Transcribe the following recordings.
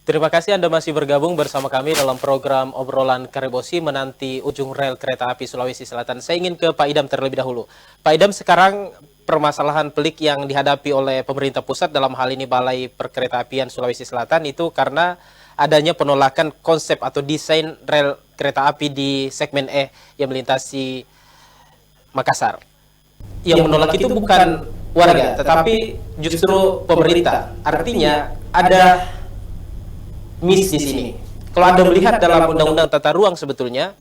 Terima kasih Anda masih bergabung bersama kami dalam program obrolan Karebosi menanti ujung rel kereta api Sulawesi Selatan. Saya ingin ke Pak Idam terlebih dahulu. Pak Idam, sekarang permasalahan pelik yang dihadapi oleh pemerintah pusat dalam hal ini Balai Perkeretaapian Sulawesi Selatan itu karena adanya penolakan konsep atau desain rel kereta api di segmen E yang melintasi Makassar. Yang menolak itu bukan warga, tetapi justru pemerintah. Artinya ada miss di sini. Kalau Anda melihat dalam Undang-Undang Tata Ruang sebetulnya,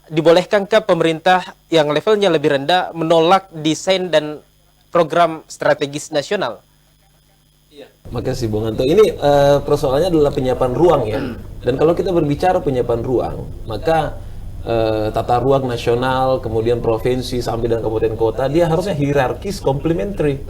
dibolehkankah pemerintah yang levelnya lebih rendah menolak desain dan program strategis nasional? Makasih Bung Anto. Ini persoalannya adalah penyiapan ruang ya. Dan kalau kita berbicara penyiapan ruang, maka tata ruang nasional, kemudian provinsi sampai dan kabupaten kota, dia harusnya hierarkis komplementari.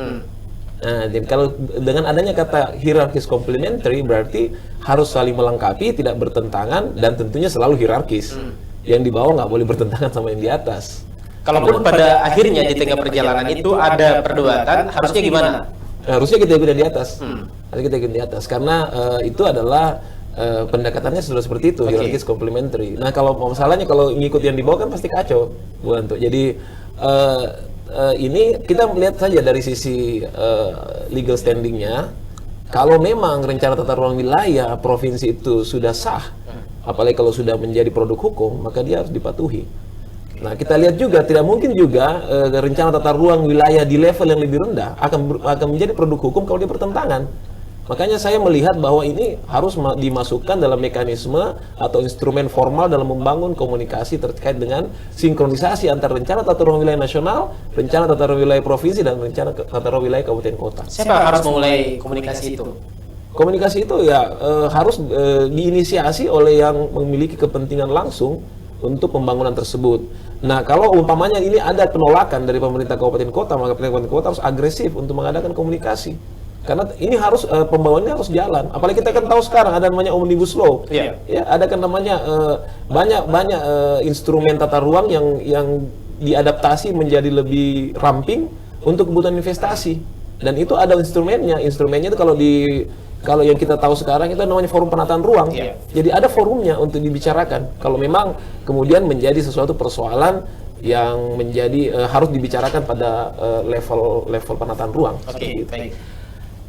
Nah, jadi kalau dengan adanya kata hierarkis komplementari berarti harus saling melengkapi, tidak bertentangan, dan tentunya selalu hierarkis. Yang di bawah nggak boleh bertentangan sama yang di atas. Kalaupun pada akhirnya di tengah perjalanan itu ada perdebatan, harusnya gimana? Harusnya kita ikut di atas. Harusnya kita ikut di atas karena itu adalah pendekatannya sudah seperti itu, hierarkis komplementari. Nah, kalau masalahnya kalau ngikut yang di bawah kan pasti kacau, Bu Anto. Jadi ini kita melihat saja dari sisi legal standingnya. Kalau memang rencana tata ruang wilayah provinsi itu sudah sah, apalagi kalau sudah menjadi produk hukum, maka dia harus dipatuhi. Nah, kita lihat juga tidak mungkin juga rencana tata ruang wilayah di level yang lebih rendah akan menjadi produk hukum kalau dia bertentangan. Makanya saya melihat bahwa ini harus dimasukkan dalam mekanisme atau instrumen formal dalam membangun komunikasi terkait dengan sinkronisasi antara rencana tata ruang wilayah nasional, rencana tata ruang wilayah provinsi, dan rencana tata ruang wilayah kabupaten kota. Siapa yang harus memulai komunikasi itu? Komunikasi itu ya harus diinisiasi oleh yang memiliki kepentingan langsung untuk pembangunan tersebut. Nah, kalau umpamanya ini ada penolakan dari pemerintah kabupaten kota, maka pemerintah kabupaten kota harus agresif untuk mengadakan komunikasi. Karena ini harus pembangunannya harus jalan. Apalagi kita kan tahu sekarang ada namanya omnibus law. Ya, ada kan namanya banyak instrumen tata ruang yang diadaptasi menjadi lebih ramping untuk kebutuhan investasi. Dan itu ada instrumennya. Instrumennya itu kalau yang kita tahu sekarang itu namanya forum penataan ruang. Jadi ada forumnya untuk dibicarakan. Kalau memang kemudian menjadi sesuatu persoalan yang menjadi harus dibicarakan pada level penataan ruang. Oke, baik.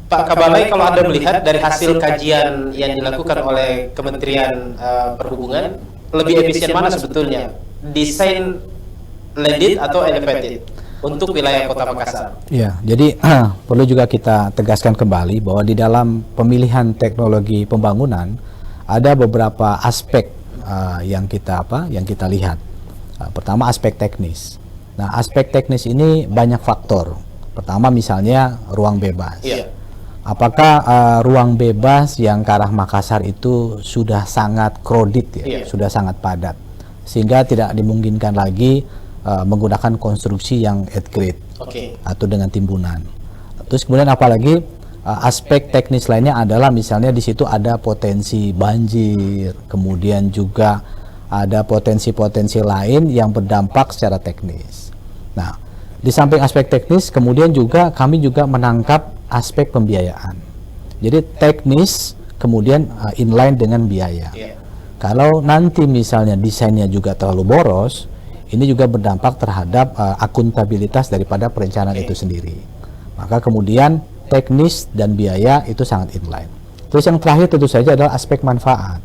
Pak Kabalai, kalau Anda melihat dari hasil kajian yang dilakukan oleh Kementerian Perhubungan, lebih efisien mana sebetulnya? Desain landed atau elevated untuk wilayah Kota Makassar? Ya, jadi perlu juga kita tegaskan kembali bahwa di dalam pemilihan teknologi pembangunan ada beberapa aspek yang kita lihat. Pertama, aspek teknis. Nah, aspek teknis ini banyak faktor. Pertama, misalnya ruang bebas. Apakah ruang bebas yang ke arah Makassar itu sudah sangat crowded ya, sudah sangat padat, sehingga tidak dimungkinkan lagi menggunakan konstruksi yang at grade atau dengan timbunan. Terus kemudian apalagi aspek teknis lainnya adalah misalnya di situ ada potensi banjir, kemudian juga ada potensi-potensi lain yang berdampak secara teknis. Nah, di samping aspek teknis, kemudian juga kami juga menangkap aspek pembiayaan. Jadi teknis kemudian inline dengan biaya. Kalau nanti misalnya desainnya juga terlalu boros, ini juga berdampak terhadap akuntabilitas daripada perencanaan itu sendiri. Maka kemudian teknis dan biaya itu sangat inline. Terus yang terakhir tentu saja adalah aspek manfaat.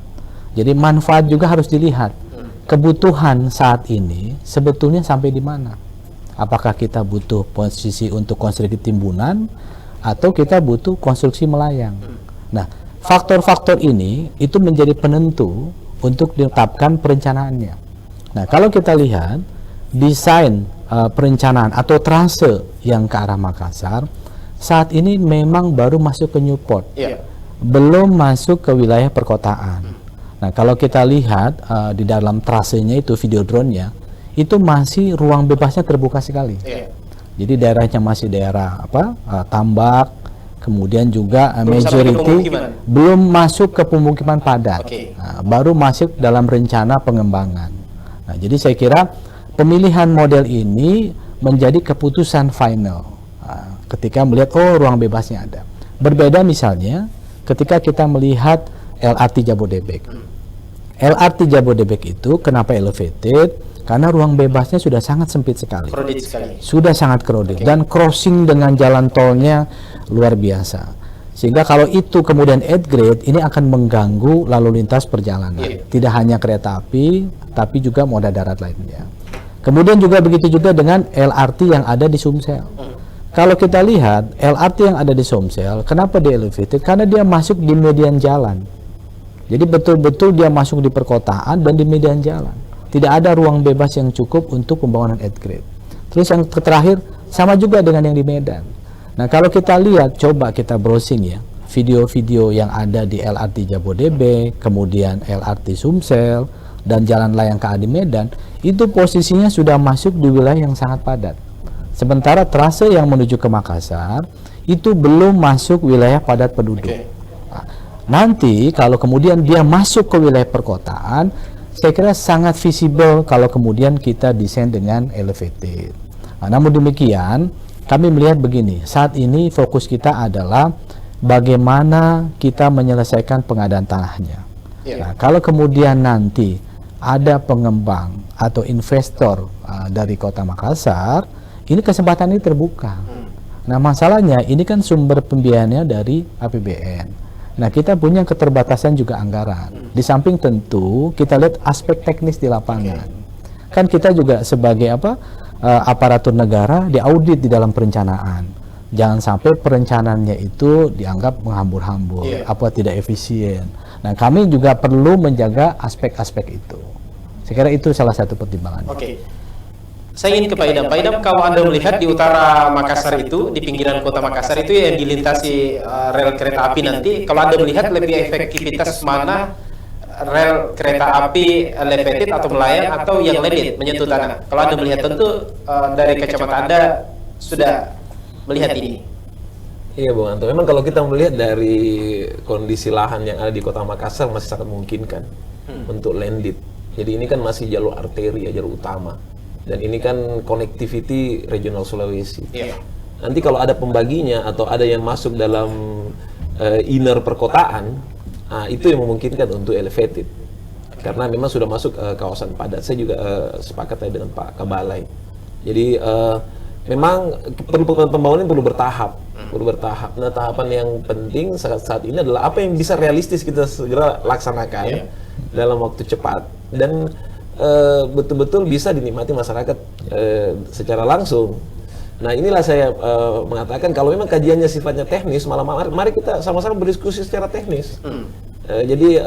Jadi manfaat juga harus dilihat. Kebutuhan saat ini sebetulnya sampai di mana? Apakah kita butuh posisi untuk konstruksi timbunan atau kita butuh konstruksi melayang? Nah, faktor-faktor ini itu menjadi penentu untuk ditetapkan perencanaannya. Nah, kalau kita lihat desain perencanaan atau trase yang ke arah Makassar saat ini memang baru masuk ke Newport, belum masuk ke wilayah perkotaan. Nah, kalau kita lihat di dalam trasenya itu video drone-nya itu masih ruang bebasnya terbuka sekali. Jadi daerahnya masih daerah tambak, kemudian juga majority belum masuk ke pemukiman padat. Nah, baru masuk dalam rencana pengembangan. Nah, jadi saya kira pemilihan model ini menjadi keputusan final ketika melihat ruang bebasnya ada. Berbeda misalnya ketika kita melihat LRT Jabodebek. LRT Jabodebek itu kenapa elevated? Karena ruang bebasnya sudah sangat sempit sekali. Crowded sekali. Sudah sangat crowded dan crossing dengan jalan tolnya luar biasa. Sehingga kalau itu kemudian add grade, ini akan mengganggu lalu lintas perjalanan. Tidak hanya kereta api, tapi juga moda darat lainnya. Kemudian juga begitu juga dengan LRT yang ada di Sumsel. Kalau kita lihat LRT yang ada di Sumsel, kenapa dia elevated? Karena dia masuk di median jalan. Jadi betul-betul dia masuk di perkotaan dan di median jalan. Tidak ada ruang bebas yang cukup untuk pembangunan add grade. Terus yang terakhir sama juga dengan yang di Medan. Nah, kalau kita lihat, coba kita browsing ya, video-video yang ada di LRT Jabodebek, kemudian LRT Sumsel, dan Jalan Layang KA di Medan, itu posisinya sudah masuk di wilayah yang sangat padat. Sementara trase yang menuju ke Makassar, itu belum masuk wilayah padat penduduk. Nah, nanti kalau kemudian dia masuk ke wilayah perkotaan, saya kira sangat visible kalau kemudian kita desain dengan elevated. Nah, namun demikian, kami melihat begini, saat ini fokus kita adalah bagaimana kita menyelesaikan pengadaan tanahnya. Nah, kalau kemudian nanti ada pengembang atau investor dari Kota Makassar, ini kesempatan ini terbuka. Nah, masalahnya ini kan sumber pembiayaannya dari APBN. Nah, kita punya keterbatasan juga anggaran. Di samping tentu kita lihat aspek teknis di lapangan. Kan kita juga sebagai aparatur negara diaudit di dalam perencanaan. Jangan sampai perencanaannya itu dianggap menghambur-hambur, tidak efisien. Nah, kami juga perlu menjaga aspek-aspek itu. Saya kira itu salah satu pertimbangan. Saya ingin ke Pak Idam. Pak Idam, kalau Anda melihat di utara Makassar itu, di pinggiran kota Makassar itu yang dilintasi rel kereta api nanti, kalau Anda melihat lebih efektivitas mana rel kereta api elevated atau melayang atau yang landed menyentuh tanah? Kalau Anda melihat, tentu dari kacamata Anda sudah melihat ini. Iya Bung Anto, memang kalau kita melihat dari kondisi lahan yang ada di kota Makassar masih sangat memungkinkan untuk landed. Jadi ini kan masih jalur arteri, jalur utama. Dan ini kan connectivity regional Sulawesi. Nanti kalau ada pembaginya atau ada yang masuk dalam inner perkotaan, itu yang memungkinkan untuk elevated. Karena memang sudah masuk kawasan padat. Saya juga sepakat dengan Pak Kabalai. Jadi memang pembangunan perlu bertahap. Nah, tahapan yang penting saat ini adalah apa yang bisa realistis kita segera laksanakan dalam waktu cepat dan betul-betul bisa dinikmati masyarakat secara langsung. Nah, inilah saya mengatakan kalau memang kajiannya sifatnya teknis, mari kita sama-sama berdiskusi secara teknis. Jadi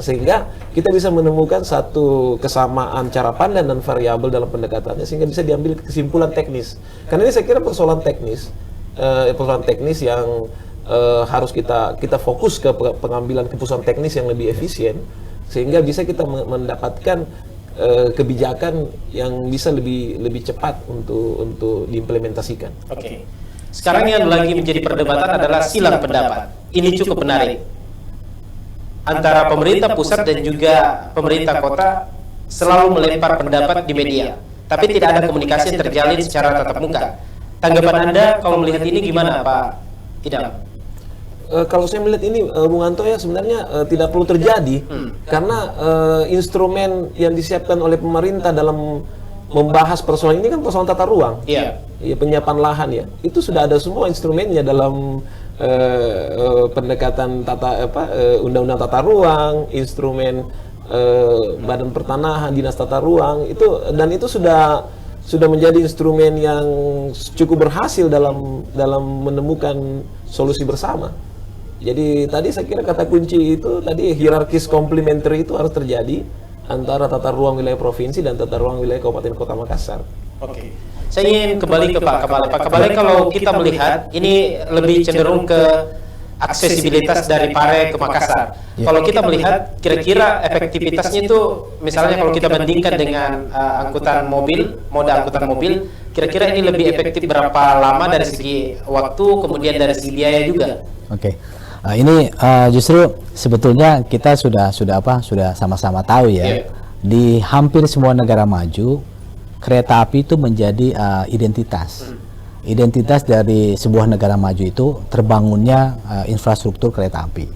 sehingga kita bisa menemukan satu kesamaan cara pandang dan variabel dalam pendekatannya sehingga bisa diambil kesimpulan teknis. Karena ini saya kira persoalan teknis yang harus kita fokus ke pengambilan keputusan teknis yang lebih efisien sehingga bisa kita mendapatkan kebijakan yang bisa lebih cepat untuk diimplementasikan. Sekarang yang lagi menjadi perdebatan adalah silang pendapat. Ini cukup menarik. Antara pemerintah pusat dan juga pemerintah kota selalu melempar pendapat di media, tapi tidak ada komunikasi yang terjalin secara tatap muka. Tanggapan Anda kalau melihat ini gimana, Pak Idam? Kalau saya melihat ini, Bung Anto, ya sebenarnya tidak perlu terjadi karena instrumen yang disiapkan oleh pemerintah dalam membahas persoalan ini kan persoalan tata ruang, penyiapan lahan ya, itu sudah ada semua instrumennya dalam pendekatan undang-undang tata ruang, instrumen badan pertanahan, dinas tata ruang itu, dan itu sudah menjadi instrumen yang cukup berhasil dalam menemukan solusi bersama. Jadi tadi saya kira kata kunci itu tadi hierarkis komplementer itu harus terjadi antara tata ruang wilayah provinsi dan tata ruang wilayah Kabupaten Kota Makassar. Saya ingin kembali ke Pak Kabalai. Pak Kabalai, kalau kita melihat ini lebih cenderung ke aksesibilitas dari Pare ke Makassar. Kalau kita melihat kira-kira efektivitasnya itu, misalnya kalau kita bandingkan dengan angkutan mobil, moda angkutan mobil, kira-kira ini lebih efektif berapa lama dari segi waktu, kemudian dari segi biaya juga. Ini justru sebetulnya kita sudah sama-sama tahu ya. Di hampir semua negara maju, kereta api itu menjadi identitas. Identitas dari sebuah negara maju itu terbangunnya infrastruktur kereta api.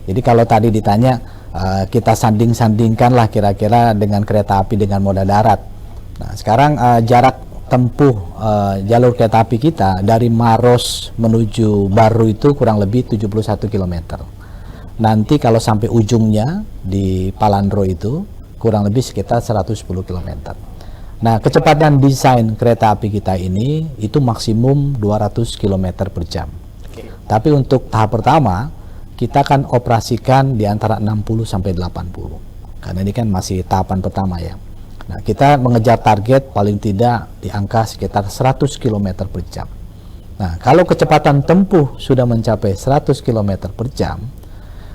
Jadi kalau tadi ditanya kita sanding-sandingkan lah kira-kira dengan kereta api dengan moda darat. Nah sekarang jarak tempuh jalur kereta api kita dari Maros menuju Baru itu kurang lebih 71 km. Nanti kalau sampai ujungnya di Palandro itu kurang lebih sekitar 110 km. Nah, kecepatan desain kereta api kita ini itu maksimum 200 km per jam. Tapi untuk tahap pertama, kita akan operasikan di antara 60 sampai 80. Karena ini kan masih tahapan pertama ya. Nah, kita mengejar target paling tidak di angka sekitar 100 km per jam. Nah, kalau kecepatan tempuh sudah mencapai 100 km per jam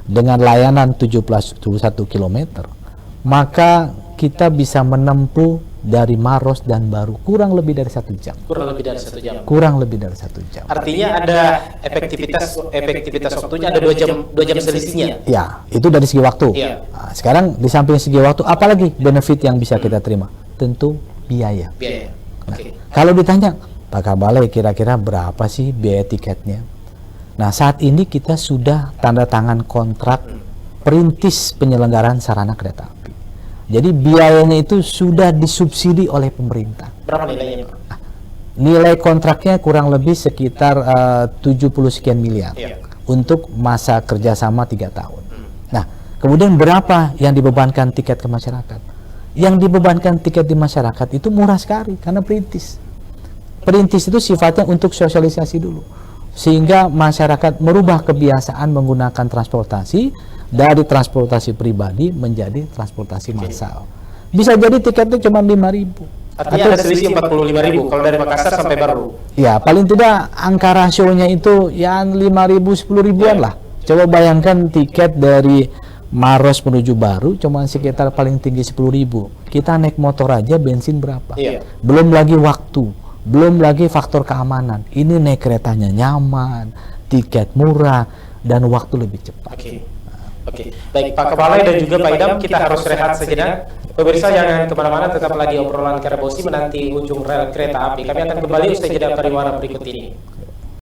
dengan layanan 71 km, maka kita bisa menempuh dari Maros dan Baru kurang lebih dari 1 jam. Kurang lebih dari 1 jam. Kurang lebih dari 1 jam. Artinya ada efektivitas waktunya ada 2 jam selisihnya. Ya, itu dari segi waktu. Iya. Nah, sekarang di samping segi waktu, apalagi benefit yang bisa kita terima? Tentu biaya. Biaya. Nah, kalau ditanya, Pak Kabalai kira-kira berapa sih biaya tiketnya? Nah, saat ini kita sudah tanda tangan kontrak perintis penyelenggaraan sarana kereta api. Jadi biayanya itu sudah disubsidi oleh pemerintah. Berapa nilainya, Pak? Nilai kontraknya kurang lebih sekitar 70 sekian miliar untuk masa kerjasama 3 tahun. Nah, kemudian berapa yang dibebankan tiket ke masyarakat? Yang dibebankan tiket di masyarakat itu murah sekali karena perintis. Perintis itu sifatnya untuk sosialisasi dulu, sehingga masyarakat merubah kebiasaan menggunakan transportasi dari transportasi pribadi menjadi transportasi massal. Bisa jadi tiketnya cuma 5.000. Artinya ada selisih 45.000 kalau dari Makassar sampai Baru. Ya, paling tidak angka rasionya itu ya 5.000, 10.000-an lah. Coba bayangkan tiket dari Maros menuju Baru cuma sekitar paling tinggi 10.000. Kita naik motor aja bensin berapa? Belum lagi waktu, belum lagi faktor keamanan. Ini naik keretanya nyaman, tiket murah, dan waktu lebih cepat. Oke, baik Pak Kabalai dan juga Pak Idam, kita harus rehat sejenak. Pemirsa jangan kemana-mana, tetaplah di obrolan Karebosi menanti ujung rel kereta api. Kami akan kembali usai jeda pariwara berikut ini.